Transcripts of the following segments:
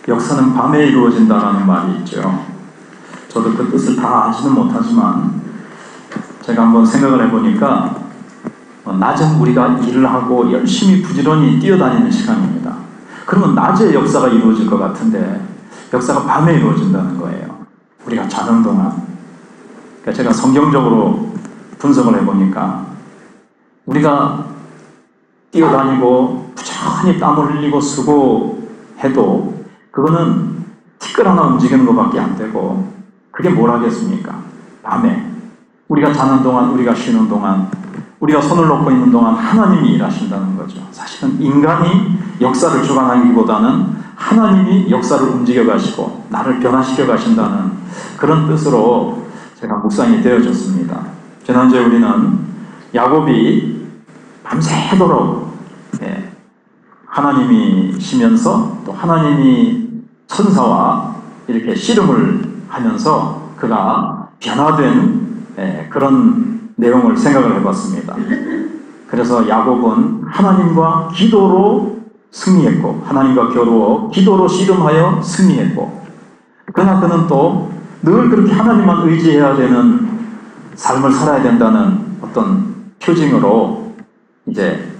역사는 밤에 이루어진다라는 말이 있죠. 저도 그 뜻을 다 알지는 못하지만 제가 한번 생각을 해보니까 낮은 우리가 일을 하고 열심히 부지런히 뛰어다니는 시간입니다. 그러면 낮에 역사가 이루어질 것 같은데 역사가 밤에 이루어진다는 거예요. 우리가 자는 동안. 그러니까 제가 성경적으로 분석을 해보니까 우리가 뛰어다니고 부지런히 땀을 흘리고 수고해도 그거는 티끌 하나 움직이는 것밖에 안 되고 그게 뭘 하겠습니까? 밤에 우리가 자는 동안, 우리가 쉬는 동안, 우리가 손을 놓고 있는 동안 하나님이 일하신다는 거죠. 사실은 인간이 역사를 주관하기보다는 하나님이 역사를 움직여 가시고 나를 변화시켜 가신다는 그런 뜻으로 제가 묵상이 되어졌습니다. 지난주에 우리는 야곱이 밤새도록 하나님이 쉬면서 또 하나님이 천사와 이렇게 씨름을 하면서 그가 변화된 그런 내용을 생각을 해봤습니다. 그래서 야곱은 하나님과 기도로 승리했고 하나님과 겨루어 기도로 씨름하여 승리했고 그러나 그는 또 늘 그렇게 하나님만 의지해야 되는 삶을 살아야 된다는 어떤 표징으로 이제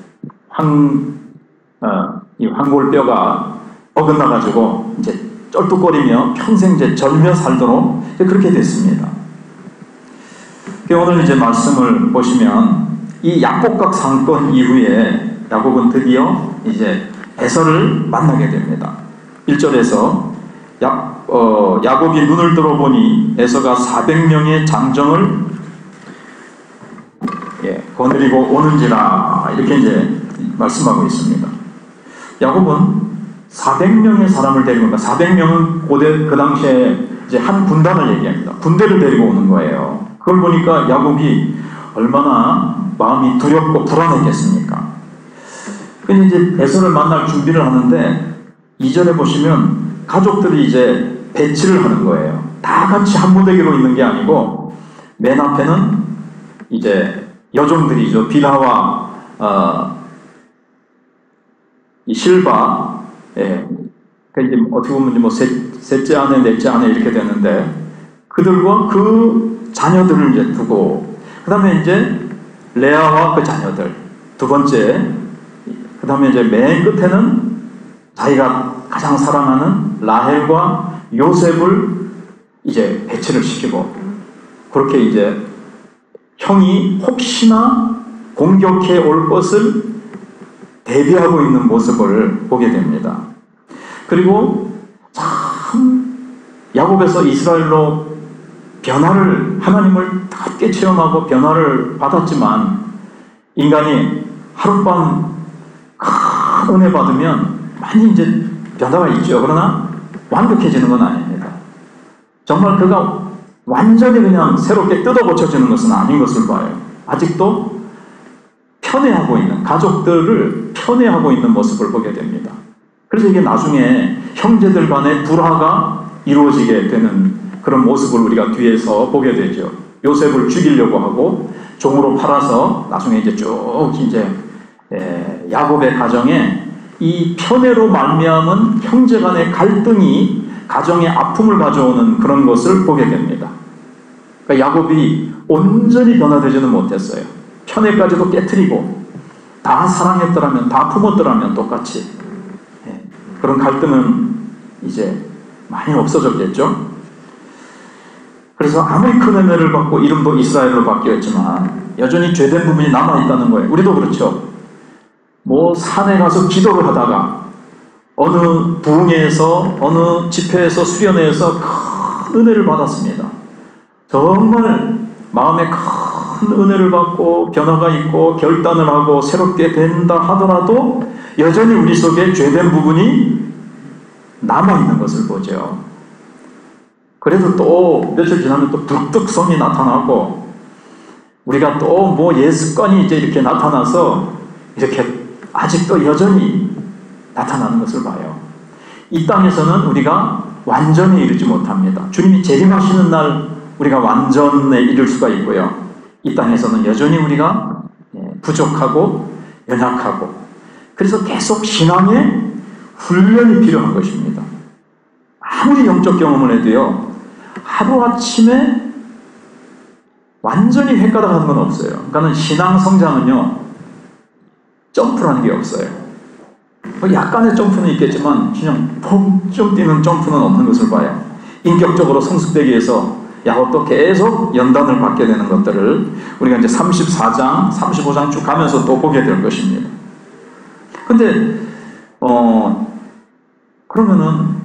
이 황골뼈가 어긋나가지고 이제 쩔뚝거리며 평생 이제 절며 살도록 그렇게 됐습니다. 오늘 이제 말씀을 보시면 이 약복각 사건 이후에 야곱은 드디어 이제 에서를 만나게 됩니다. 1절에서 야곱이 눈을 들어보니 에서가 400명의 장정을 거느리고 오는지라 이렇게 이제 말씀하고 있습니다. 야곱은 400명의 사람을 데리고 온다. 400명은 고대 그 당시에 이제 한 군단을 얘기합니다. 군대를 데리고 오는 거예요. 그걸 보니까 야곱이 얼마나 마음이 두렵고 불안했겠습니까? 근데 이제 에서를 만날 준비를 하는데 2절에 보시면 가족들이 이제 배치를 하는 거예요. 다 같이 한 무대기로 있는 게 아니고 맨 앞에는 이제 여종들이죠. 빌하와 이 실바, 그러니까 이제 어떻게 보면 뭐 셋째 아내, 넷째 아내 이렇게 되는데 그들과 그 자녀들을 이제 두고 그 다음에 이제 레아와 그 자녀들 두 번째 그 다음에 이제 맨 끝에는 자기가 가장 사랑하는 라헬과 요셉을 이제 배치를 시키고 그렇게 이제 형이 혹시나 공격해 올 것을 대비하고 있는 모습을 보게 됩니다. 그리고 참 야곱에서 이스라엘로 변화를 하나님을 함께 체험하고 변화를 받았지만 인간이 하룻밤 큰 은혜 받으면 많이 이제 변화가 있죠. 그러나 완벽해지는 건 아닙니다. 정말 그가 완전히 그냥 새롭게 뜯어 고쳐지는 것은 아닌 것을 봐요. 아직도 편애하고 있는 가족들을 편애하고 있는 모습을 보게 됩니다. 그래서 이게 나중에 형제들 간의 불화가 이루어지게 되는 그런 모습을 우리가 뒤에서 보게 되죠. 요셉을 죽이려고 하고 종으로 팔아서 나중에 이제 쭉 이제 야곱의 가정에 이 편애로 말미암은 형제 간의 갈등이 가정의 아픔을 가져오는 그런 것을 보게 됩니다. 그러니까 야곱이 온전히 변화되지는 못했어요. 편애까지도 깨트리고 다 사랑했더라면 다 품었더라면 똑같이 그런 갈등은 이제 많이 없어졌겠죠. 그래서 아무리 큰 은혜를 받고 이름도 이스라엘로 바뀌었지만 여전히 죄된 부분이 남아있다는 거예요. 우리도 그렇죠. 뭐 산에 가서 기도를 하다가 어느 부흥회에서 어느 집회에서 수련회에서 큰 은혜를 받았습니다. 정말 마음에 큰 은혜를 받고 변화가 있고 결단을 하고 새롭게 된다 하더라도 여전히 우리 속에 죄된 부분이 남아있는 것을 보죠. 그래도 또 며칠 지나면 또 불뚝성이 나타나고 우리가 또 뭐 예습관이 이제 이렇게 나타나서 이렇게 아직도 여전히 나타나는 것을 봐요. 이 땅에서는 우리가 완전히 이르지 못합니다. 주님이 재림하시는 날 우리가 완전에 이를 수가 있고요. 이 땅에서는 여전히 우리가 부족하고 연약하고 그래서 계속 신앙의 훈련이 필요한 것입니다. 아무리 영적 경험을 해도요, 하루아침에 완전히 획가닥하는 건 없어요. 그러니까 신앙 성장은요, 점프라는 게 없어요. 약간의 점프는 있겠지만 그냥 펑좀 뛰는 점프는 없는 것을 봐요. 인격적으로 성숙되기 위해서 야곱도 계속 연단을 받게 되는 것들을 우리가 이제 34장, 35장 쭉 가면서 또 보게 될 것입니다. 근데 그러면은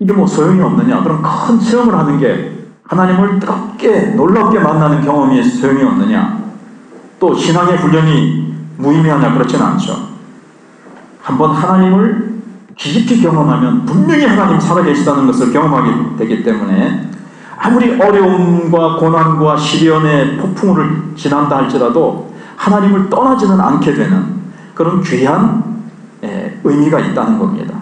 이게 뭐 소용이 없느냐? 그럼 큰 체험을 하는 게 하나님을 뜨겁게 놀랍게 만나는 경험이 소용이 없느냐? 또 신앙의 훈련이 무의미하냐? 그렇지는 않죠. 한번 하나님을 깊이 경험하면 분명히 하나님 살아계시다는 것을 경험하게 되기 때문에 아무리 어려움과 고난과 시련의 폭풍을 지난다 할지라도 하나님을 떠나지는 않게 되는 그런 귀한 의미가 있다는 겁니다.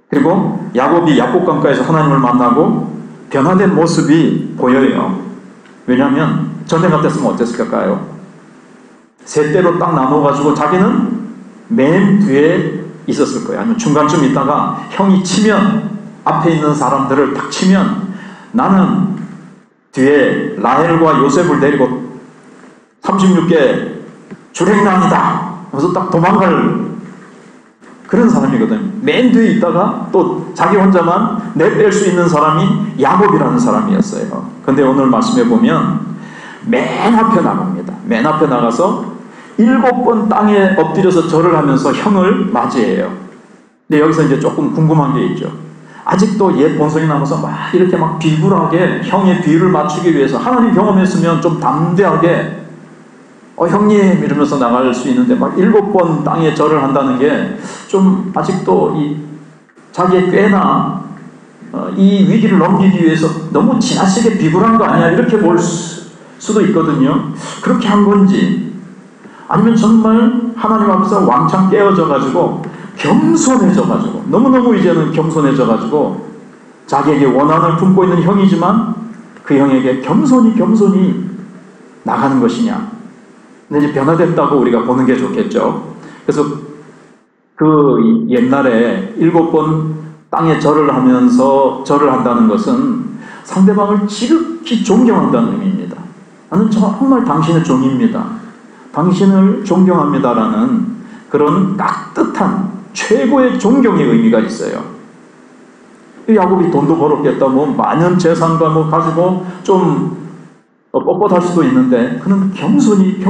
그리고 야곱이 야복강가에서 하나님을 만나고 변화된 모습이 보여요. 왜냐하면 전에 같았으면 어땠을까요? 세 대로 딱 나눠가지고 자기는 맨 뒤에 있었을 거예요. 아니면 중간쯤 있다가 형이 치면 앞에 있는 사람들을 딱 치면 나는 뒤에 라헬과 요셉을 데리고 36개 주랭랑이다 그래서 딱 도망갈 그런 사람이거든요. 맨 뒤에 있다가 또 자기 혼자만 내뺄 수 있는 사람이 야곱이라는 사람이었어요. 근데 오늘 말씀해 보면 맨 앞에 나갑니다. 맨 앞에 나가서 7번 땅에 엎드려서 절을 하면서 형을 맞이해요. 근데 여기서 이제 조금 궁금한 게 있죠. 아직도 옛 본성이 남아서 막 이렇게 막 비굴하게 형의 비유를 맞추기 위해서 하나님 경험했으면 좀 담대하게 형님 이러면서 나갈 수 있는데 막 7번 땅에 절을 한다는 게 좀 아직도 자기의 꾀나 이 위기를 넘기기 위해서 너무 지나치게 비굴한 거 아니야 이렇게 볼 수도 있거든요. 그렇게 한 건지 아니면 정말 하나님 앞에서 왕창 깨어져 가지고 겸손해져 가지고 너무너무 이제는 겸손해져 가지고 자기에게 원한을 품고 있는 형이지만 그 형에게 겸손히 나가는 것이냐. 근데 이제 변화됐다고 우리가 보는 게 좋겠죠. 그래서 그 옛날에 7번 땅에 절을 하면서 절을 한다는 것은 상대방을 지극히 존경한다는 의미입니다. 나는 정말 당신의 종입니다. 당신을 존경합니다라는 그런 깍듯한 최고의 존경의 의미가 있어요. 야곱이 돈도 벌었겠다, 많은 재산과 가지고 좀 뻣뻣할 수도 있는데 그는 겸손히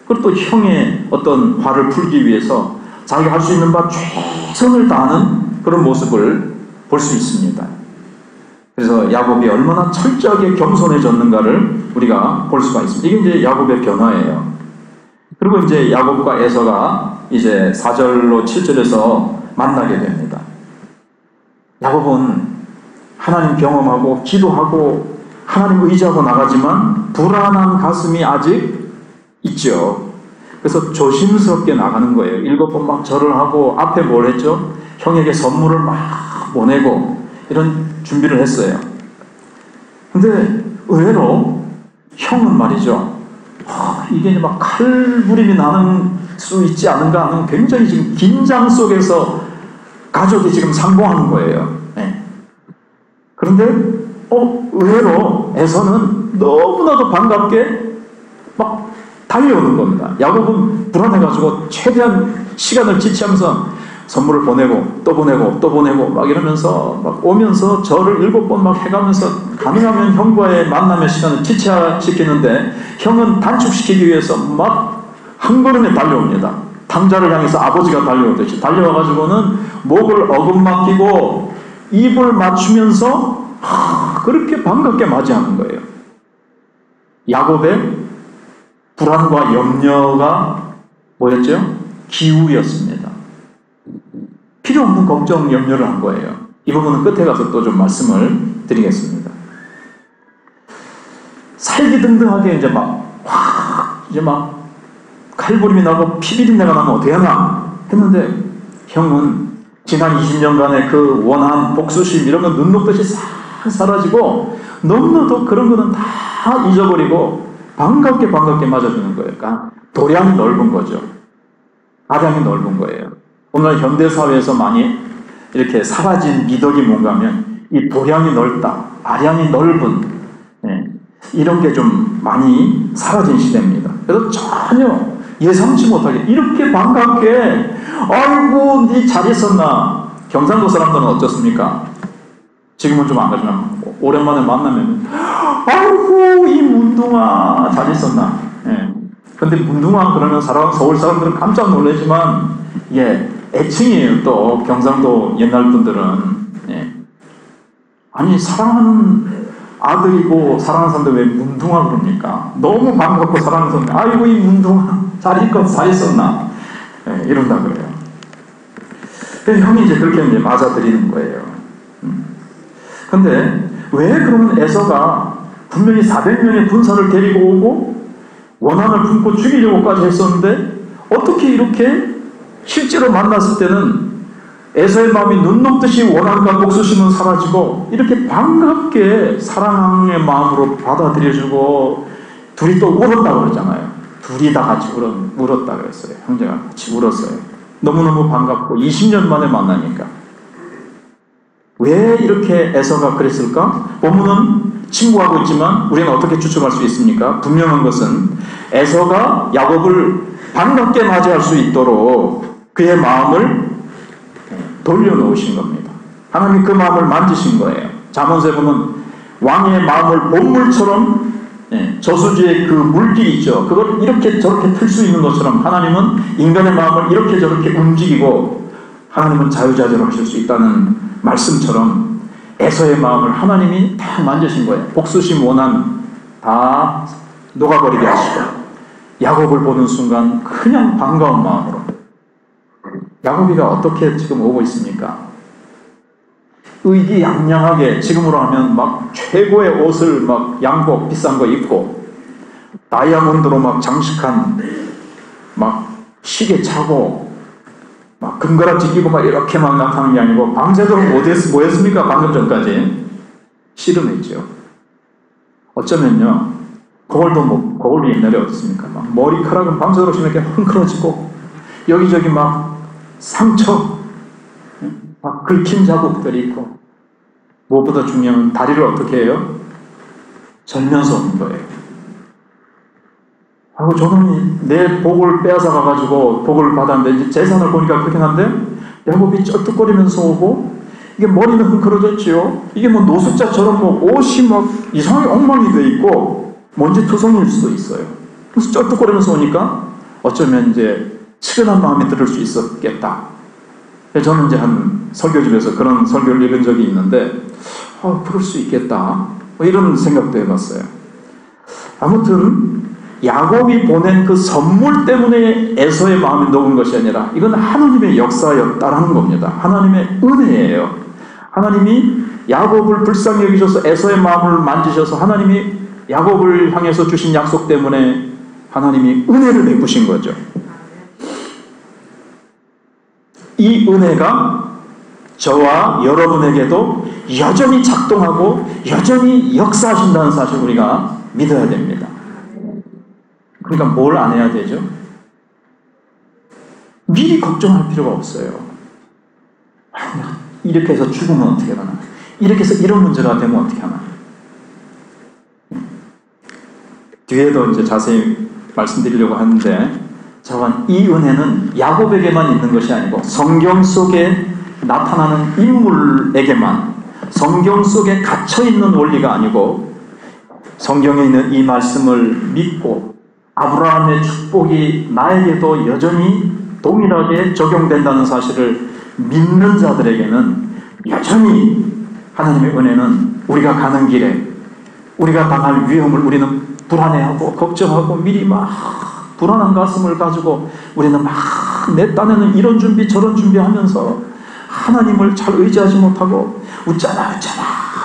그리고 또 형의 어떤 화를 풀기 위해서 자기가 할 수 있는 바 최선을 다하는 그런 모습을 볼 수 있습니다. 그래서 야곱이 얼마나 철저하게 겸손해졌는가를 우리가 볼 수가 있습니다. 이게 이제 야곱의 변화예요. 그리고 이제 야곱과 에서가 이제 4절로 7절에서 만나게 됩니다. 야곱은 하나님 경험하고 기도하고 하나님 의지하고 나가지만 불안한 가슴이 아직 있죠. 그래서 조심스럽게 나가는 거예요. 7번 막 절을 하고 앞에 뭘 했죠? 형에게 선물을 막 보내고 이런 준비를 했어요. 근데 의외로 형은 말이죠. 이게 막 칼부림이 나는 수 있지 않은가 하는 굉장히 지금 긴장 속에서 가족이 지금 상봉하는 거예요. 네. 그런데 의외로 에서는 너무나도 반갑게 막 달려오는 겁니다. 야곱은 불안해가지고 최대한 시간을 지체하면서 선물을 보내고 또 보내고 막 이러면서 막 오면서 절을 7번 막 해가면서 가능하면 형과의 만남의 시간을 지체시키는데 형은 단축시키기 위해서 막 한 걸음에 달려옵니다. 탕자를 향해서 아버지가 달려오듯이 달려와가지고는 목을 어금맞기고 입을 맞추면서 그렇게 반갑게 맞이하는 거예요. 야곱의 불안과 염려가 뭐였죠? 기우였습니다. 필요 없는 걱정, 염려를 한 거예요. 이 부분은 끝에 가서 또 좀 말씀을 드리겠습니다. 살기등등하게 이제 막 칼부림이 나고 피비린내가 나면 어떻게 하나 했는데 형은 지난 20년간의 그 원한, 복수심 이런 거 눈 녹듯이 싹 사라지고 너무나도 그런 거는 다 잊어버리고 반갑게 맞아주는 거예요. 그러니까 도량이 넓은 거죠. 가장이 넓은 거예요. 오늘 현대사회에서 많이 이렇게 사라진 미덕이 뭔가 하면 이 도량이 넓다, 아량이 넓은, 이런 게 좀 많이 사라진 시대입니다. 그래서 전혀 예상치 못하게 이렇게 반갑게 아이고 니 잘 있었나. 경상도 사람들은 어떻습니까? 지금은 좀 안 가지만 오랜만에 만나면 아이고 이 문둥아 잘 있었나. 근데 문둥아 그러면 서울 사람들은 깜짝 놀라지만 애칭이에요. 또 경상도 옛날 분들은 아니 사랑하는 아들이고 사랑하는 사람들 왜 문둥아 그럽니까? 너무 반갑고 사랑하는 사람들 아이고 이 문둥아 잘 있었나. 이런다 그래요. 그래서 형이 이제 그렇게 이제 맞아들이는 거예요. 근데 왜 그러면 에서가 분명히 400명의 군사를 데리고 오고 원한을 품고 죽이려고까지 했었는데 어떻게 이렇게 실제로 만났을 때는 에서의 마음이 눈 녹듯이 원한과 복수심은 사라지고 이렇게 반갑게 사랑의 마음으로 받아들여주고 둘이 또 울었다고 그러잖아요. 둘이 다 같이 울었다 그랬어요. 형제가 같이 울었어요. 너무너무 반갑고 20년 만에 만나니까. 왜 이렇게 에서가 그랬을까? 본문은 침묵하고 있지만 우리는 어떻게 추측할 수 있습니까? 분명한 것은 에서가 야곱을 반갑게 맞이할 수 있도록 그의 마음을 돌려놓으신 겁니다. 하나님이 그 마음을 만지신 거예요. 잠언서에 보면 왕의 마음을 본물처럼 저수지의 그 물길이 있죠. 그걸 이렇게 저렇게 틀 수 있는 것처럼 하나님은 인간의 마음을 이렇게 저렇게 움직이고 하나님은 자유자재로 하실 수 있다는 말씀처럼 에서의 마음을 하나님이 다 만지신 거예요. 복수심 원한 다 녹아버리게 하시고 야곱을 보는 순간 그냥 반가운 마음으로 야곱이가 어떻게 지금 오고 있습니까? 의기양양하게 지금으로 하면 막 최고의 옷을 막 양복 비싼 거 입고 다이아몬드로 막 장식한 막 시계 차고 막 금가락지 끼고 막 이렇게 막 나타나는 게 아니고 밤새도록 뭐였습니까? 방금 전까지 씨름했죠. 어쩌면요 거울도 옛날에 어떻습니까? 막 머리카락은 밤새도록 이렇게 흥크러지고 여기저기 막 상처 막 긁힌 자국들이 있고 무엇보다 중요한 건 다리를 어떻게 해요? 절면서 오는 거예요. 하고 저놈이 내 복을 빼앗아 가가지고 복을 받았는데 이제 재산을 보니까 그렇긴 한데 야곱이 쩔뚝거리면서 오고 이게 머리는 흥크러졌지요. 이게 뭐 노숙자처럼 뭐 옷이 막 이상하게 엉망이 돼 있고 먼지 투성일 수도 있어요. 그래서 쩔뚝거리면서 오니까 어쩌면 이제 측은한 마음이 들을 수 있었겠다. 저는 이제 한 설교집에서 그런 설교를 읽은 적이 있는데 그럴 수 있겠다 뭐 이런 생각도 해봤어요. 아무튼 야곱이 보낸 그 선물 때문에 에서의 마음이 녹은 것이 아니라 이건 하나님의 역사였다라는 겁니다. 하나님의 은혜예요. 하나님이 야곱을 불쌍히 여기셔서 에서의 마음을 만지셔서 하나님이 야곱을 향해서 주신 약속 때문에 하나님이 은혜를 베푸신 거죠. 이 은혜가 저와 여러분에게도 여전히 작동하고 여전히 역사하신다는 사실 우리가 믿어야 됩니다. 그러니까 뭘 안 해야 되죠? 미리 걱정할 필요가 없어요. 이렇게 해서 죽으면 어떻게 하나? 이렇게 해서 이런 문제가 되면 어떻게 하나? 뒤에도 이제 자세히 말씀드리려고 하는데 이 은혜는 야곱에게만 있는 것이 아니고 성경 속에 나타나는 인물에게만 성경 속에 갇혀있는 원리가 아니고 성경에 있는 이 말씀을 믿고 아브라함의 축복이 나에게도 여전히 동일하게 적용된다는 사실을 믿는 자들에게는 여전히 하나님의 은혜는 우리가 가는 길에 우리가 당할 위험을 우리는 불안해하고 걱정하고 미리 막 불안한 가슴을 가지고 우리는 막 내 딴에는 이런 준비 저런 준비하면서 하나님을 잘 의지하지 못하고 웃잖아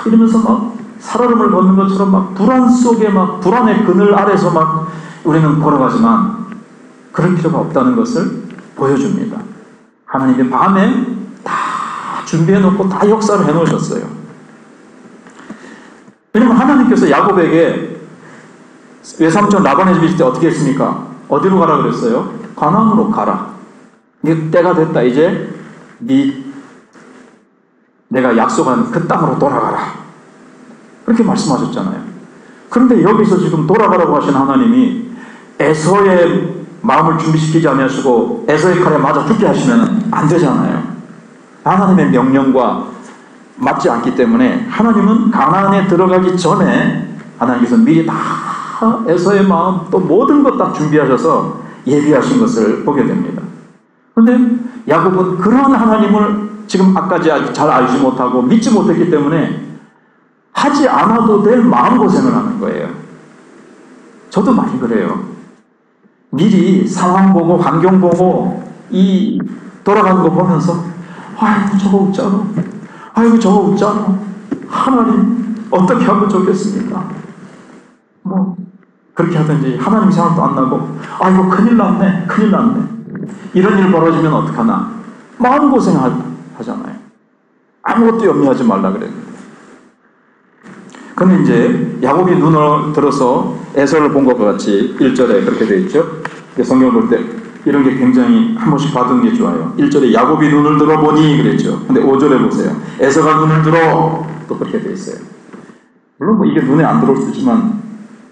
이러면서 막 살얼음을 걷는 것처럼 막 불안 속에 막 불안의 그늘 아래서 막 우리는 걸어가지만 그럴 필요가 없다는 것을 보여줍니다. 하나님이 밤에 다 준비해놓고 다 역사를 해놓으셨어요. 왜냐면 하나님께서 야곱에게 외삼촌 라반의 집에 있을 때 어떻게 했습니까? 어디로 가라 그랬어요? 가나안으로 가라. 네 때가 됐다. 이제 네 내가 약속한 그 땅으로 돌아가라. 그렇게 말씀하셨잖아요. 그런데 여기서 지금 돌아가라고 하신 하나님이 에서의 마음을 준비시키지 아니하시고 에서의 칼에 맞아 죽게 하시면 안 되잖아요. 하나님의 명령과 맞지 않기 때문에 하나님은 가나안에 들어가기 전에 하나님께서 미리 다 에서의 마음 또 모든 것 다 준비하셔서 예비하신 것을 보게 됩니다. 그런데 야곱은 그러한 하나님을 지금 아까지 잘 알지 못하고 믿지 못했기 때문에 하지 않아도 될 마음고생을 하는 거예요. 저도 많이 그래요. 미리 상황 보고 환경 보고 이 돌아가는 거 보면서 아이고 저거 웃잖아. 아이고 저거 웃잖아. 하나님 어떻게 하면 좋겠습니까? 뭐 그렇게 하든지 하나님 생각도 안 나고 아이고 큰일 났네. 큰일 났네. 이런 일 벌어지면 어떡하나. 마음고생 하잖아요. 아무것도 염려하지 말라 그래요. 근데 이제 야곱이 눈을 들어서 에서를 본 것과 같이 1절에 그렇게 되어 있죠. 성경을 볼 때 이런 게 굉장히 한 번씩 받은 게 좋아요. 1절에 야곱이 눈을 들어보니 그랬죠. 근데 5절에 보세요. 에서가 눈을 들어 또 그렇게 되어 있어요. 물론 뭐 이게 눈에 안 들어올 수 있지만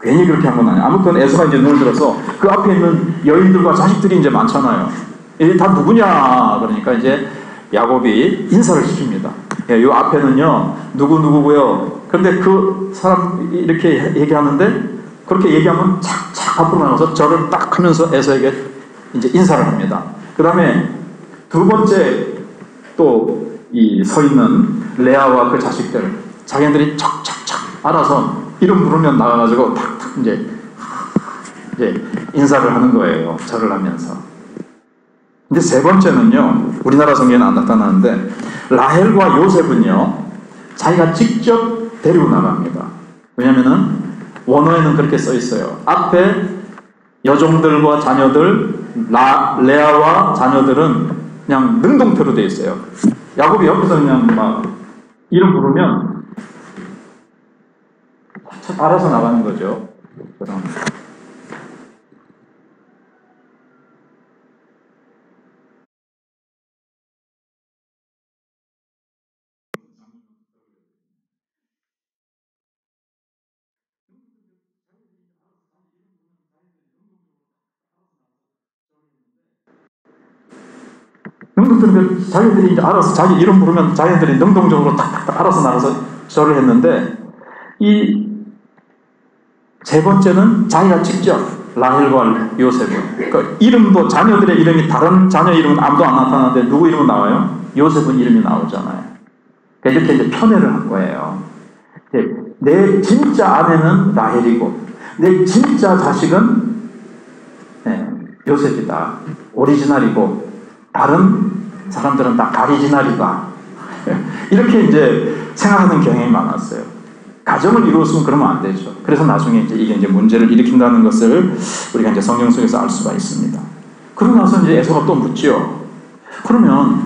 괜히 그렇게 한 건 아니에요. 아무튼 에서가 이제 눈을 들어서 그 앞에 있는 여인들과 자식들이 이제 많잖아요. 이게 다 누구냐 그러니까 이제 야곱이 인사를 시킵니다. 이 앞에는요 누구고요. 그런데 그 사람 이렇게 얘기하는데 그렇게 얘기하면 착착 앞으로 나가서 절을 딱 하면서 에서에게 이제 인사를 합니다. 그 다음에 두 번째 또 이 서 있는 레아와 그 자식들 자기들이 착착착 알아서 이름 부르면 나가가지고 탁탁 이제 인사를 하는 거예요. 절을 하면서. 근데 세 번째는요 우리나라 성경에는 안 나타나는데 라헬과 요셉은요 자기가 직접 데리고 나갑니다. 왜냐면은 원어에는 그렇게 써 있어요. 앞에 여종들과 자녀들 레아와 자녀들은 그냥 능동태로 되어 있어요. 야곱이 옆에서 그냥 막 이름 부르면 알아서 나가는 거죠. 그럼. 능동적으로 자기들이 이제 알아서 자기 이름 부르면 자기들이 능동적으로 탁탁탁 알아서 나가서 절을 했는데 이 세 번째는 자기가 직접 라헬과 요셉은 그러니까 이름도 자녀들의 이름이 다른 자녀 이름은 아무도 안 나타나는데 누구 이름은 나와요? 요셉은 이름이 나오잖아요. 그러니까 이렇게 이제 편애를 한 거예요. 내 진짜 아내는 라헬이고 내 진짜 자식은 요셉이다. 오리지널이고 다른 사람들은 다 가리지널이다. 이렇게 이제 생각하는 경향이 많았어요. 가정을 이루었으면 그러면 안 되죠. 그래서 나중에 이게 이제 문제를 일으킨다는 것을 우리가 이제 성경 속에서 알 수가 있습니다. 그러고 나서 이제 에서가 또 묻지요. 그러면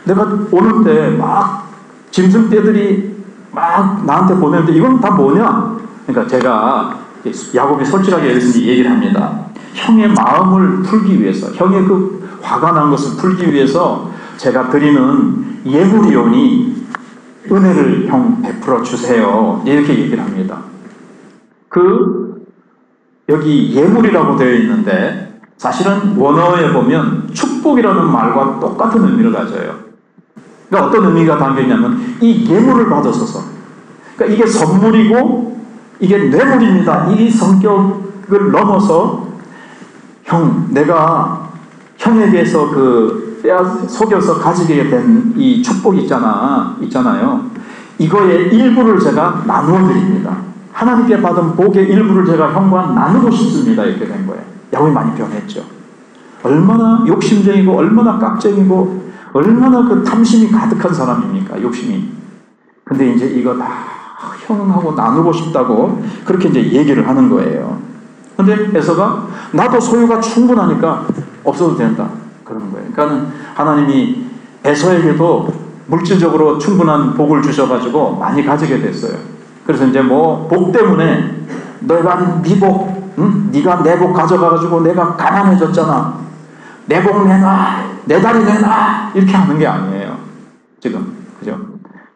내가 오는 때 막 짐승떼들이 막 나한테 보내는데 이건 다 뭐냐? 그러니까 제가 야곱이 솔직하게 얘기를 합니다. 형의 마음을 풀기 위해서, 형의 그 화가 난 것을 풀기 위해서 제가 드리는 예물이오니 은혜를 형 베풀어 주세요. 이렇게 얘기를 합니다. 여기 예물이라고 되어 있는데 사실은 원어에 보면 축복이라는 말과 똑같은 의미를 가져요. 그러니까 어떤 의미가 담겨 있냐면 이 예물을 받으소서. 그러니까 이게 선물이고 이게 뇌물입니다. 이 성격을 넘어서 내가 형에게서 속여서 가지게 된 이 축복이 있잖아요. 이거의 일부를 제가 나누어 드립니다. 하나님께 받은 복의 일부를 제가 형과 나누고 싶습니다. 이렇게 된 거예요. 야곱이 많이 변했죠. 얼마나 욕심쟁이고 얼마나 깍쟁이고 얼마나 그 탐심이 가득한 사람입니까? 욕심이. 근데 이제 이거 다 형하고 나누고 싶다고 그렇게 이제 얘기를 하는 거예요. 근데 에서가 나도 소유가 충분하니까 없어도 된다. 그러는 거예요. 그러니까 하나님이 에서에게도 물질적으로 충분한 복을 주셔가지고 많이 가지게 됐어요. 그래서 이제 복 때문에 너가 네 복, 네가 내 복 가져가가지고 내가 가난해졌잖아. 내 복 내놔, 내 다리 내놔 이렇게 하는 게 아니에요. 지금 그죠?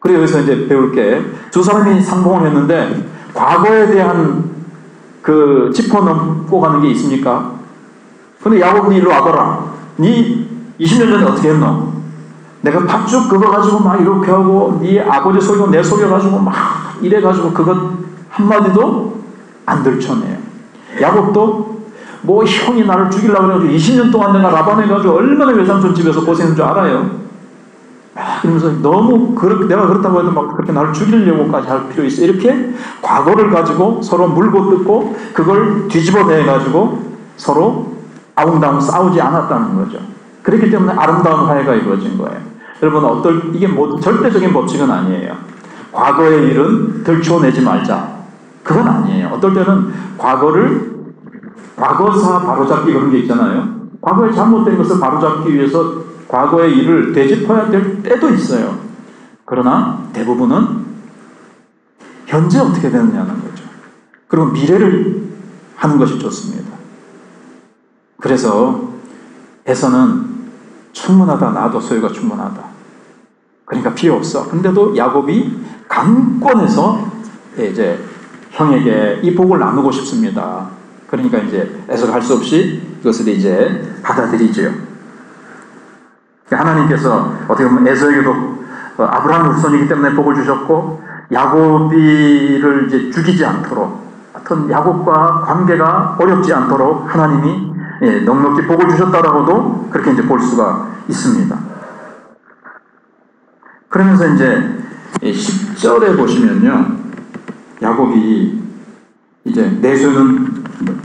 그래 여기서 이제 배울 게 두 사람이 상봉을 했는데 과거에 대한 그 짚어 넘고 가는 게 있습니까? 근데 야곱이 일로 와봐라. 네 20년 전에 어떻게 했노? 내가 팥죽 그거 가지고 막 이렇게 하고 네 아버지 속이고 내 속여가지고 막 이래가지고 그것 한마디도 안 들춰내요. 야곱도 뭐 형이 나를 죽이려고 그래가지고 20년 동안 내가 라반해가지고 얼마나 외삼촌 집에서 고생한 줄 알아요. 그러면서 너무 내가 그렇다고 해도 막 그렇게 나를 죽이려고까지 할 필요 있어. 이렇게 과거를 가지고 서로 물고 뜯고 그걸 뒤집어내가지고 서로 아웅다웅 싸우지 않았다는 거죠. 그렇기 때문에 아름다운 화해가 이루어진 거예요. 여러분 이게 절대적인 법칙은 아니에요. 과거의 일은 들춰내지 말자. 그건 아니에요. 어떨 때는 과거사 바로잡기 그런 게 있잖아요. 과거에 잘못된 것을 바로잡기 위해서 과거의 일을 되짚어야 될 때도 있어요. 그러나 대부분은 현재 어떻게 되느냐는 거죠. 그리고 미래를 하는 것이 좋습니다. 그래서 에서는 충분하다. 나도 소유가 충분하다. 그러니까 필요 없어. 근데도 야곱이 강권해서 이제 형에게 이 복을 나누고 싶습니다. 그러니까 이제 에서가 할 수 없이 그것을 이제 받아들이죠. 하나님께서 어떻게 보면 에서에게도 아브라함의 후손이기 때문에 복을 주셨고 야곱이를 이제 죽이지 않도록 어떤 야곱과 관계가 어렵지 않도록 하나님이 넉넉히 복을 주셨다라고도 그렇게 이제 볼 수가 있습니다. 그러면서 이제 10절에 보시면요, 야곱이 이제 내 소유는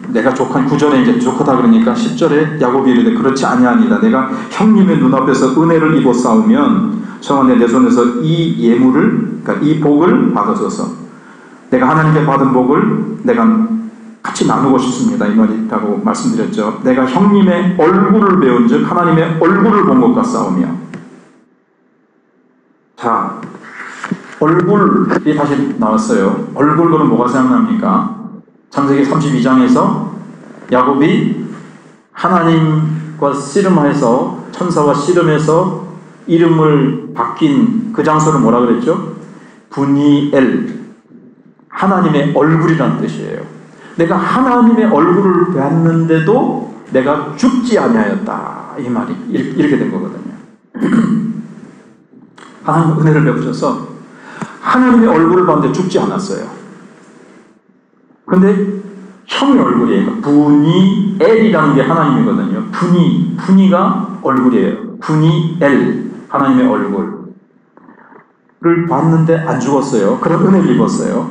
내가 족한 9절에 이제 족하다 그러니까 10절에 야곱이 이르되 그렇지 아니하니라. 내가 형님의 눈앞에서 은혜를 입어 싸우면 청하내 내 손에서 이 예물을, 그러니까 이 복을 받아서서 내가 하나님께 받은 복을 내가 같이 나누고 싶습니다. 이 말이 있다고 말씀드렸죠. 내가 형님의 얼굴을 배운 즉 하나님의 얼굴을 본 것과 싸우며. 자, 얼굴이 다시 나왔어요. 얼굴로는 뭐가 생각납니까? 창세기 32장에서 야곱이 하나님과 씨름해서 천사와 씨름해서 이름을 바뀐 그 장소를 뭐라 그랬죠? 부니엘, 하나님의 얼굴이라는 뜻이에요. 내가 하나님의 얼굴을 봤는데도 내가 죽지 아니하였다. 이 말이 이렇게 된 거거든요. 하나님 은혜를 베푸셔서 하나님의 얼굴을 봤는데 죽지 않았어요. 근데 형의 얼굴이에요. 부니엘이라는 게 하나님이거든요. 부니가 얼굴이에요. 부니엘, 하나님의 얼굴을 봤는데 안 죽었어요. 그런 은혜를 입었어요.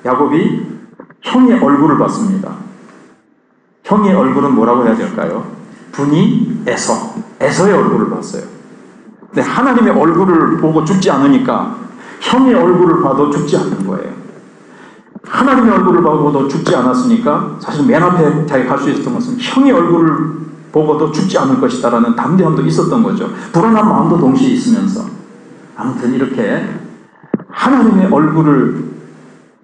야곱이 형의 얼굴을 봤습니다. 형의 얼굴은 뭐라고 해야 될까요? 에서의 얼굴을 봤어요. 근데 하나님의 얼굴을 보고 죽지 않으니까 형의 얼굴을 봐도 죽지 않는 거예요. 하나님의 얼굴을 보고도 죽지 않았으니까 사실 맨 앞에 자기가 갈 수 있었던 것은 형의 얼굴을 보고도 죽지 않을 것이다라는 담대함도 있었던 거죠. 불안한 마음도 동시에 있으면서 아무튼 이렇게 하나님의 얼굴을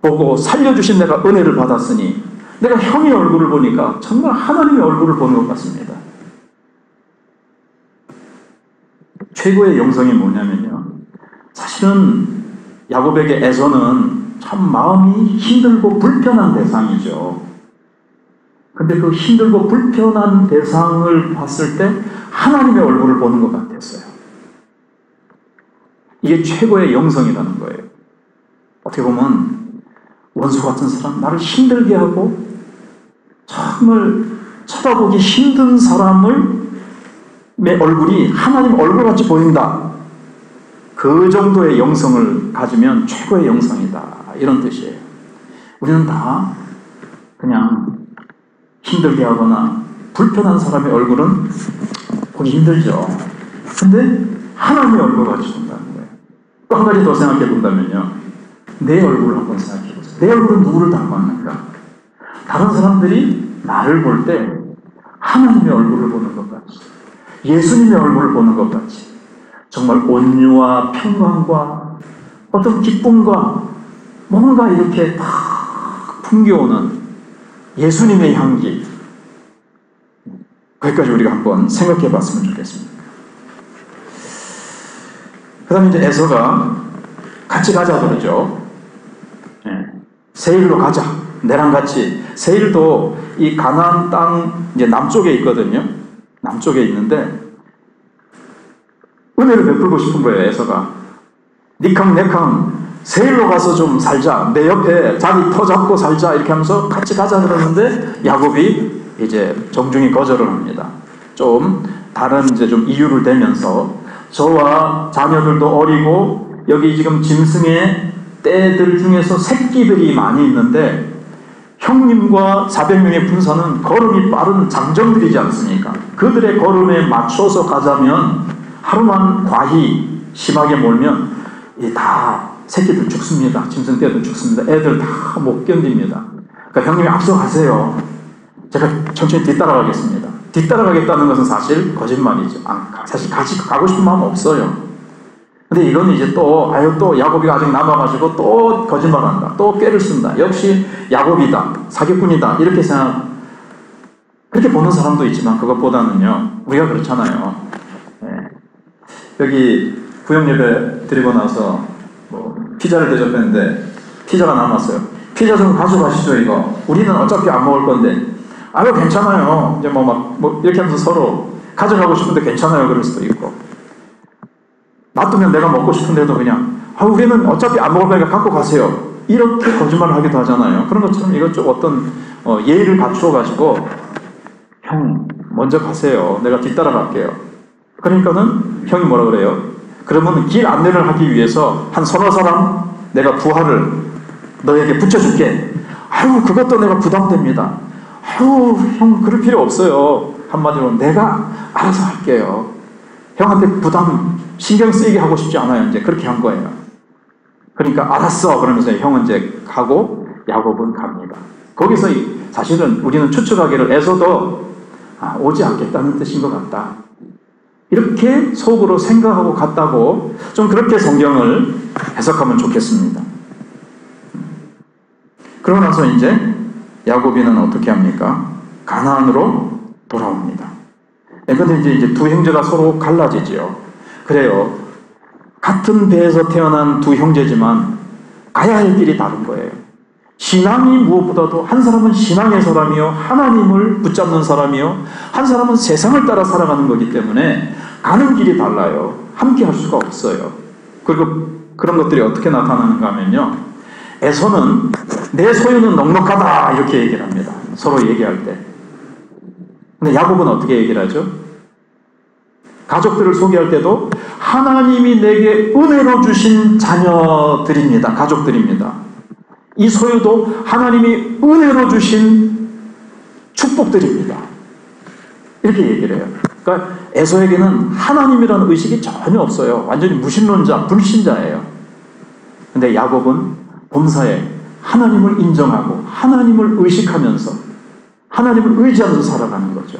보고 살려주신 내가 은혜를 받았으니 내가 형의 얼굴을 보니까 정말 하나님의 얼굴을 보는 것 같습니다. 최고의 영성이 뭐냐면요, 사실은 야곱에게 에서는 참 마음이 힘들고 불편한 대상이죠. 근데 그 힘들고 불편한 대상을 봤을 때 하나님의 얼굴을 보는 것 같았어요. 이게 최고의 영성이라는 거예요. 어떻게 보면 원수 같은 사람, 나를 힘들게 하고 정말 쳐다보기 힘든 사람의 얼굴이 하나님 얼굴같이 보인다. 그 정도의 영성을 가지면 최고의 영성이다. 이런 뜻이에요. 우리는 다 그냥 힘들게 하거나 불편한 사람의 얼굴은 보기 힘들죠. 근데 하나님의 얼굴같이 본다는 거예요. 또 한 가지 더 생각해 본다면요, 내 얼굴을 한번 생각해 보세요. 내 얼굴은 누구를 닮았는가? 다른 사람들이 나를 볼 때 하나님의 얼굴을 보는 것 같이, 예수님의 얼굴을 보는 것 같이, 정말 온유와 평강과 어떤 기쁨과 뭔가 이렇게 다 풍겨오는 예수님의 향기, 거기까지 우리가 한번 생각해 봤으면 좋겠습니다. 그 다음에 이제 에서가 같이 가자 그러죠. 예. 세일로 가자. 내랑 같이. 세일도 이 가나안 땅 이제 남쪽에 있거든요. 남쪽에 있는데 은혜를 베풀고 싶은 거예요. 에서가 니캉 내캉 세일로 가서 좀 살자. 내 옆에 자리 터 잡고 살자. 이렇게 하면서 같이 가자 그러는데 야곱이 이제 정중히 거절을 합니다. 좀 다른 이제 좀 이유를 대면서 저와 자녀들도 어리고 여기 지금 짐승의 떼들 중에서 새끼들이 많이 있는데 형님과 400명의 군사는 걸음이 빠른 장정들이지 않습니까? 그들의 걸음에 맞춰서 가자면 하루만 과히 심하게 몰면 다 새끼들 죽습니다. 짐승 떼들 죽습니다. 애들 다 못 견딥니다. 그러니까 형님이 앞서가세요. 제가 천천히 뒤따라가겠습니다. 뒤따라가겠다는 것은 사실 거짓말이죠. 사실 같이 가고 싶은 마음 없어요. 근데 이건 이제 또 야곱이가 아직 남아가지고 또 거짓말한다. 또 꾀를 쓴다. 역시 야곱이다. 사기꾼이다. 이렇게 그렇게 보는 사람도 있지만 그것보다는요. 우리가 그렇잖아요. 네. 여기 구역예배 드리고 나서 피자를 대접했는데 피자가 남았어요. 피자 좀 가져가시죠 이거. 우리는 어차피 안 먹을 건데. 아유 괜찮아요. 이제 이렇게 하면서 서로 가져가고 싶은데 괜찮아요 그럴 수도 있고. 놔두면 내가 먹고 싶은데도 그냥 우리는 어차피 안 먹을 거니까 갖고 가세요. 이렇게 거짓말을 하기도 하잖아요. 그런 것처럼 이것 좀 어떤 예의를 갖추어 가지고 형 먼저 가세요. 내가 뒤따라갈게요. 그러니까는 형이 뭐라 그래요? 그러면 길 안내를 하기 위해서 한 서너 사람 내가 부하를 너에게 붙여줄게. 아유 그것도 내가 부담됩니다. 아유 형 그럴 필요 없어요. 한마디로 내가 알아서 할게요. 형한테 부담 신경 쓰이게 하고 싶지 않아요. 이제 그렇게 한 거예요. 그러니까 알았어 그러면서 형은 이제 가고 야곱은 갑니다. 거기서 사실은 우리는 추측하기를 에서도 오지 않겠다는 뜻인 것 같다. 이렇게 속으로 생각하고 갔다고 좀 그렇게 성경을 해석하면 좋겠습니다. 그러고 나서 이제 야곱이는 어떻게 합니까? 가나안으로 돌아옵니다. 그런데 이제 두 형제가 서로 갈라지지요. 그래요. 같은 배에서 태어난 두 형제지만 가야 할 길이 다른 거예요. 신앙이 무엇보다도 한 사람은 신앙의 사람이요 하나님을 붙잡는 사람이요 한 사람은 세상을 따라 살아가는 거기 때문에 가는 길이 달라요. 함께 할 수가 없어요. 그리고 그런 것들이 어떻게 나타나는가 하면요. 에서는 내 소유는 넉넉하다 이렇게 얘기를 합니다. 서로 얘기할 때. 근데 야곱은 어떻게 얘기를 하죠? 가족들을 소개할 때도 하나님이 내게 은혜로 주신 자녀들입니다. 가족들입니다. 이 소유도 하나님이 은혜로 주신 축복들입니다. 이렇게 얘기를 해요. 그러니까 에서에게는 하나님이라는 의식이 전혀 없어요. 완전히 무신론자, 불신자예요. 근데 야곱은 범사에 하나님을 인정하고 하나님을 의식하면서 하나님을 의지하면서 살아가는 거죠.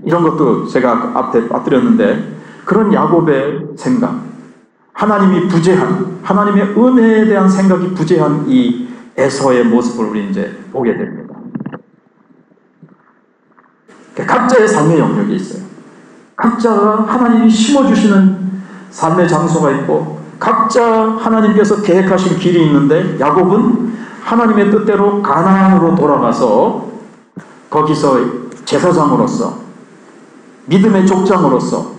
이런 것도 제가 앞에 빠뜨렸는데 그런 야곱의 생각, 하나님이 부재한, 하나님의 은혜에 대한 생각이 부재한 이 에서의 모습을 우리 이제 보게 됩니다. 각자의 삶의 영역이 있어요. 각자가 하나님이 심어주시는 삶의 장소가 있고 각자 하나님께서 계획하신 길이 있는데 야곱은 하나님의 뜻대로 가나안으로 돌아가서 거기서 제사장으로서 믿음의 족장으로서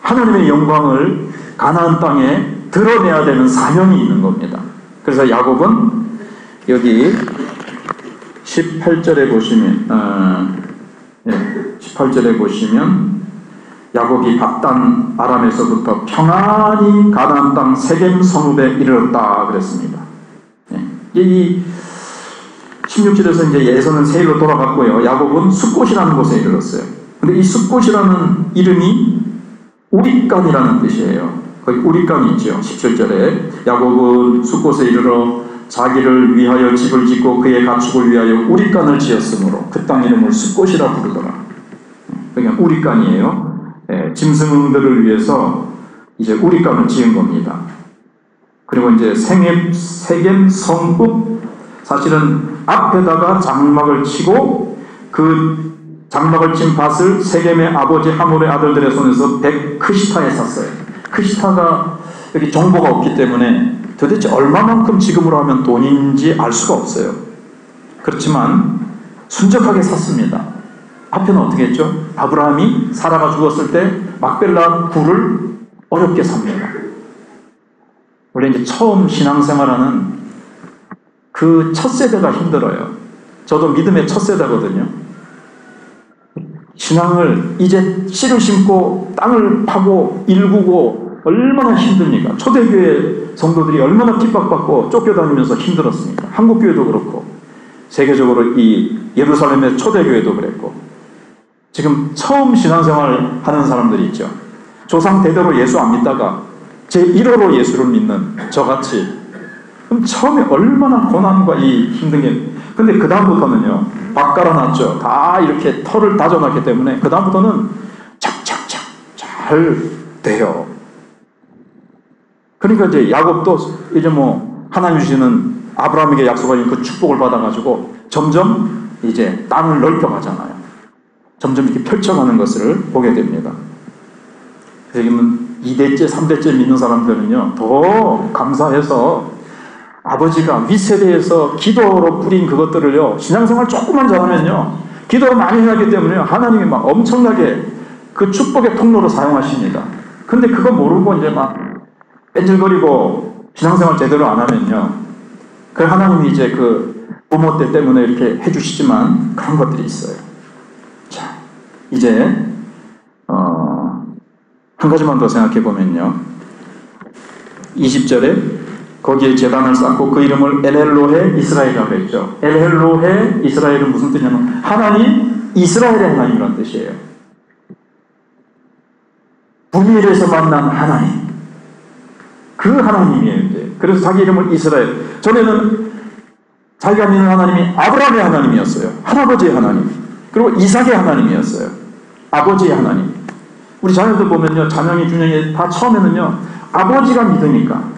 하나님의 영광을 가나안 땅에 드러내야 되는 사명이 있는 겁니다. 그래서 야곱은 여기 18절에 보시면 야곱이 밧단 아람에서부터 평안히 가나안 땅 세겜 성읍에 이르렀다 그랬습니다. 이 16절에서 이제 에서는 세일로 돌아갔고요. 야곱은 숫곳이라는 곳에 이르렀어요. 근데 이 숫곳이라는 이름이 우리간이라는 뜻이에요. 거기 우리간이 있죠. 17절에 야곱은 숫곳에 이르러 자기를 위하여 집을 짓고 그의 가축을 위하여 우리간을 지었으므로 그 땅 이름을 숫곳이라 부르더라. 그러니까 우리간이에요. 짐승들을 위해서 이제 우리간을 지은 겁니다. 그리고 이제 세겜 성읍, 사실은 앞에다가 장막을 치고 그 장막을 친 밭을 세겜의 아버지 하몰의 아들들의 손에서 크시타에 샀어요. 크시타가 여기 정보가 없기 때문에 도대체 얼마만큼 지금으로 하면 돈인지 알 수가 없어요. 그렇지만 순적하게 샀습니다. 앞에는 어떻게 했죠? 아브라함이 사라가 죽었을 때 막벨라 굴을 어렵게 삽니다. 원래 이제 처음 신앙생활하는 그 첫 세대가 힘들어요. 저도 믿음의 첫 세대거든요. 신앙을 이제 씨를 심고 땅을 파고 일구고 얼마나 힘듭니까? 초대교회 성도들이 얼마나 핍박받고 쫓겨다니면서 힘들었습니까? 한국교회도 그렇고 세계적으로 이 예루살렘의 초대교회도 그랬고 지금 처음 신앙생활 하는 사람들이 있죠. 조상 대대로 예수 안 믿다가 제1호로 예수를 믿는 저같이 그럼 처음에 얼마나 고난과 이 힘든 게 근데 그 다음부터는요 막 깔아놨죠. 다 이렇게 털을 다져놨기 때문에 그 다음부터는 착착착 잘 돼요. 그러니까 이제 야곱도 이제 뭐 하나님 주시는 아브라함에게 약속하신 그 축복을 받아가지고 점점 이제 땅을 넓혀가잖아요. 점점 이렇게 펼쳐가는 것을 보게 됩니다. 그래서 2대째, 3대째 믿는 사람들은요 더 감사해서 아버지가 윗세대에서 기도로 뿌린 그것들을요 신앙생활 조금만 잘하면요 기도를 많이 해놨기 때문에 하나님이 막 엄청나게 그 축복의 통로로 사용하십니다. 근데 그거 모르고 이제 막 뺀질거리고 신앙생활 제대로 안 하면요 그 하나님이 이제 그 부모 때 때문에 이렇게 해주시지만 그런 것들이 있어요. 자 이제 한 가지만 더 생각해 보면요 20절에 거기에 제단을 쌓고 그 이름을 엘헬로헤 이스라엘이라고 했죠. 엘헬로헤 이스라엘은 무슨 뜻이냐면 하나님 이스라엘의 하나님이라는 뜻이에요. 분일에서 만난 하나님 그 하나님이에요. 이제. 그래서 자기 이름을 이스라엘 전에는 자기가 믿는 하나님이 아브라함의 하나님이었어요. 할아버지의 하나님 그리고 이삭의 하나님이었어요. 아버지의 하나님. 우리 자녀들 보면요 자명이 준영이 다 처음에는요 아버지가 믿으니까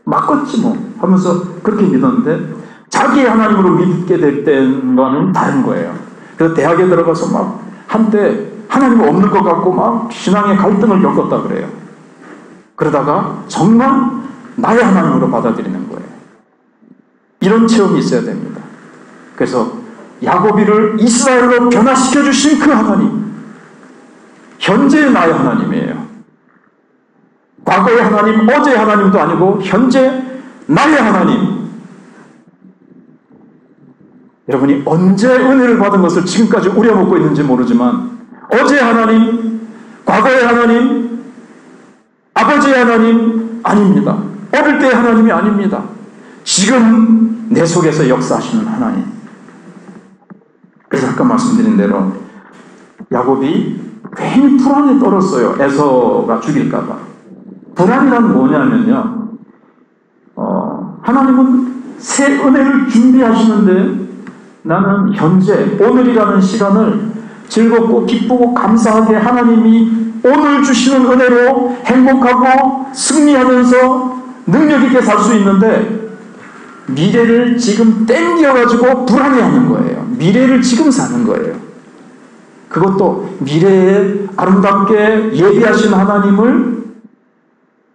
맞겠지 뭐 하면서 그렇게 믿었는데 자기의 하나님으로 믿게 될 때와는 다른 거예요. 그래서 대학에 들어가서 막 한때 하나님 없는 것 같고 막 신앙의 갈등을 겪었다 그래요. 그러다가 정말 나의 하나님으로 받아들이는 거예요. 이런 체험이 있어야 됩니다. 그래서 야곱이를 이스라엘로 변화시켜 주신 그 하나님 현재의 나의 하나님이에요. 과거의 하나님, 어제의 하나님도 아니고 현재 나의 하나님. 여러분이 언제 은혜를 받은 것을 지금까지 우려먹고 있는지 모르지만 어제의 하나님, 과거의 하나님, 아버지의 하나님 아닙니다. 어릴 때의 하나님이 아닙니다. 지금 내 속에서 역사하시는 하나님. 그래서 아까 말씀드린 대로 야곱이 괜히 불안에 떨었어요. 에서가 죽일까봐. 불안이란 뭐냐면요. 하나님은 새 은혜를 준비하시는데 나는 현재 오늘이라는 시간을 즐겁고 기쁘고 감사하게 하나님이 오늘 주시는 은혜로 행복하고 승리하면서 능력 있게 살 수 있는데 미래를 지금 땡겨가지고 불안해하는 거예요. 미래를 지금 사는 거예요. 그것도 미래에 아름답게 예비하신 하나님을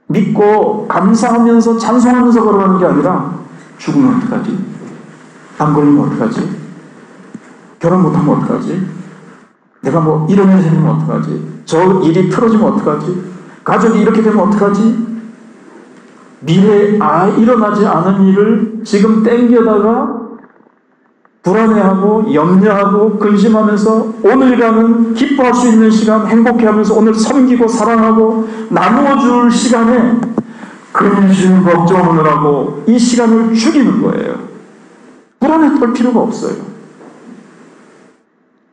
믿고 감사하면서 찬송하면서 걸어가는 게 아니라 죽으면 어떡하지? 안 걸리면 어떡하지? 결혼 못하면 어떡하지? 내가 뭐 이런 일이 생기면 어떡하지? 저 일이 틀어지면 어떡하지? 가족이 이렇게 되면 어떡하지? 미래에 일어나지 않은 일을 지금 땡겨다가 불안해하고 염려하고 근심하면서 오늘이라는 기뻐할 수 있는 시간 행복해하면서 오늘 섬기고 사랑하고 나누어줄 시간에 근심 걱정을 하고 이 시간을 죽이는 거예요. 불안해 떨 필요가 없어요.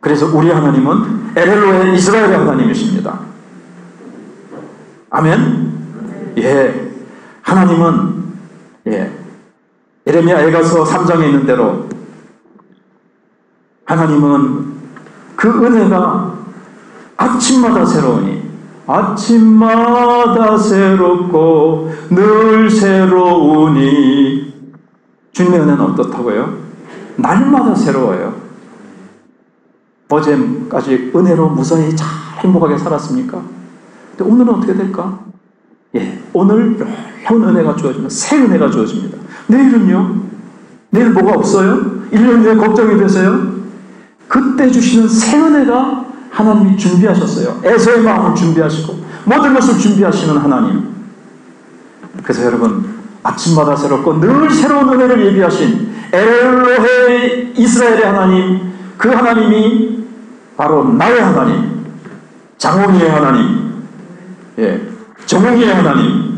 그래서 우리 하나님은 엘헬로의 이스라엘의 하나님이십니다. 아멘? 예. 하나님은 예레미야 에가서 3장에 있는 대로 하나님은 그 은혜가 아침마다 새로우니 아침마다 새롭고 늘 새로우니 주님의 은혜는 어떻다고요? 날마다 새로워요. 어제까지 은혜로 무사히 잘 행복하게 살았습니까? 근데 오늘은 어떻게 될까? 오늘 놀라운 은혜가 주어집니다. 새 은혜가 주어집니다. 내일은요? 내일 뭐가 없어요? 1년 후에 걱정이 되세요? 그때 주시는 새 은혜가 하나님이 준비하셨어요. 에서의 마음을 준비하시고 모든 것을 준비하시는 하나님. 그래서 여러분, 아침마다 새롭고 늘 새로운 은혜를 예비하신 엘로헤 이스라엘의 하나님, 그 하나님이 바로 나의 하나님, 장홍이의 하나님, 정홍이의 하나님,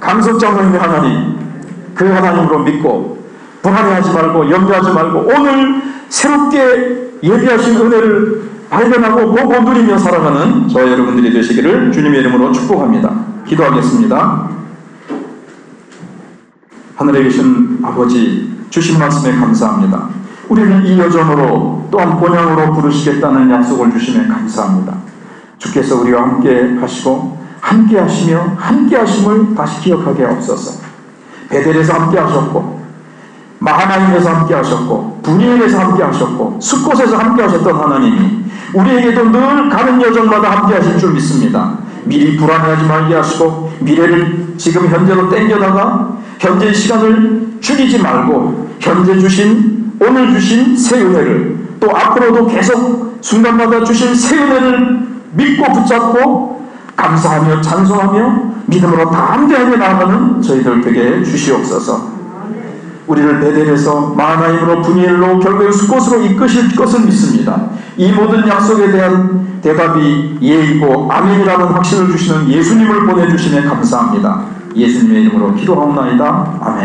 강석장로님의 하나님, 그 하나님으로 믿고 불안해하지 말고 염려하지 말고 오늘 새롭게 예비하신 은혜를 발견하고 보고 누리며 살아가는 저와 여러분들이 되시기를 주님의 이름으로 축복합니다. 기도하겠습니다. 하늘에 계신 아버지, 주신 말씀에 감사합니다. 우리를 이 여정으로 또한 본향으로 부르시겠다는 약속을 주심에 감사합니다. 주께서 우리와 함께 하시고 함께 하시며 함께 하심을 다시 기억하게 하옵소서. 베델에서 함께 하셨고 마하나임에서 함께 하셨고 분이엘에서 함께 하셨고 숫곳에서 함께 하셨던 하나님이 우리에게도 늘 가는 여정마다 함께 하실 줄 믿습니다. 미리 불안해하지 말게 하시고 미래를 지금 현재로 땡겨다가 현재의 시간을 죽이지 말고 현재 주신 오늘 주신 새 은혜를 또 앞으로도 계속 순간마다 주실 새 은혜를 믿고 붙잡고 감사하며 찬송하며 믿음으로 담대하게 나아가는 저희들 되게 주시옵소서. 우리를 베델에서 마하나임으로 분이엘로 결국에 숫곳으로 이끄실 것을 믿습니다. 이 모든 약속에 대한 대답이 예이고 아멘이라는 확신을 주시는 예수님을 보내주심에 감사합니다. 예수님의 이름으로 기도하옵나이다. 아멘.